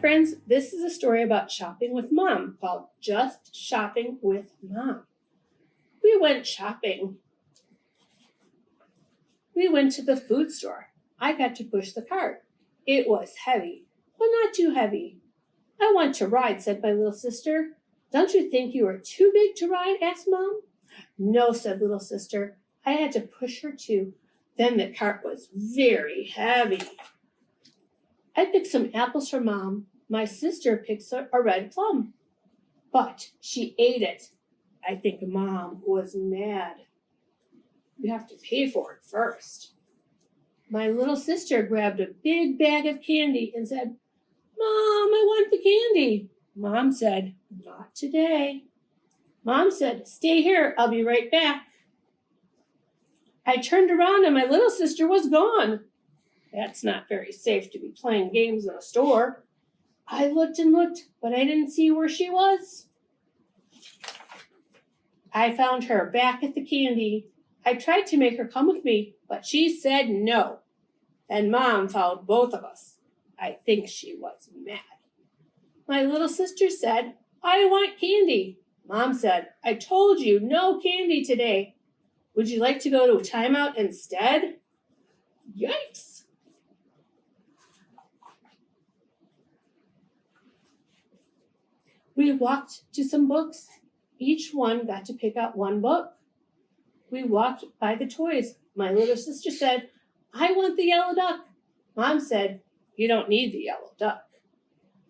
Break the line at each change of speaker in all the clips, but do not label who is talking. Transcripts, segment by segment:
friends, this is a story about shopping with Mom called Just Shopping with Mom. We went shopping. We went to the food store. I got to push the cart. It was heavy, but not too heavy. I want to ride, said my little sister. Don't you think you are too big to ride? Asked Mom. No, said little sister. I had to push her too. Then the cart was very heavy. I picked some apples for Mom. My sister picked a red plum, but she ate it. I think Mom was mad. You have to pay for it first. My little sister grabbed a big bag of candy and said, Mom, I want the candy. Mom said, not today. Mom said, stay here, I'll be right back. I turned around and my little sister was gone. That's not very safe to be playing games in a store. I looked and looked, but I didn't see where she was. I found her back at the candy. I tried to make her come with me, but she said no. And Mom found both of us. I think she was mad. My little sister said, I want candy. Mom said, I told you no candy today. Would you like to go to a timeout instead? Yikes. We walked to some books. Each one got to pick out one book. We walked by the toys. My little sister said, I want the yellow duck. Mom said, you don't need the yellow duck.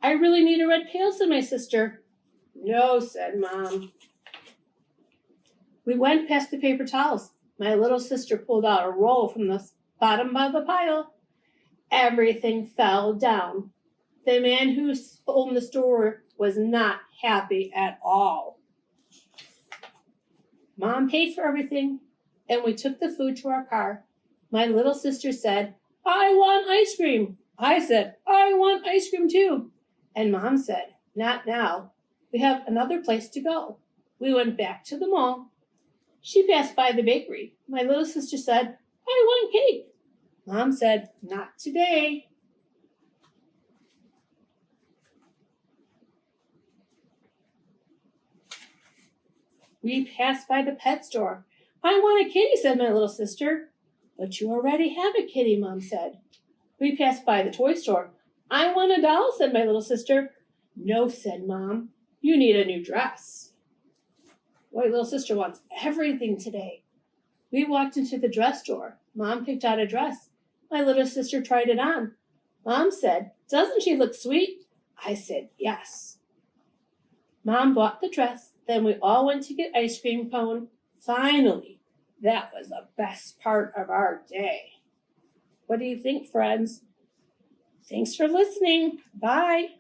I really need a red pail, said my sister. No, said Mom. We went past the paper towels. My little sister pulled out a roll from the bottom of the pile. Everything fell down. The man who owned the store was not happy at all. Mom paid for everything, and we took the food to our car. My little sister said, I want ice cream. I said, I want ice cream too. And Mom said, not now. We have another place to go. We went back to the mall. She passed by the bakery. My little sister said, I want cake. Mom said, not today. We passed by the pet store. I want a kitty, said my little sister. But you already have a kitty, Mom said. We passed by the toy store. I want a doll, said my little sister. No, said Mom. You need a new dress. My little sister wants everything today. We walked into the dress store. Mom picked out a dress. My little sister tried it on. Mom said, doesn't she look sweet? I said, yes. Mom bought the dress. Then we all went to get ice cream cone. Finally, that was the best part of our day. What do you think, friends? Thanks for listening. Bye.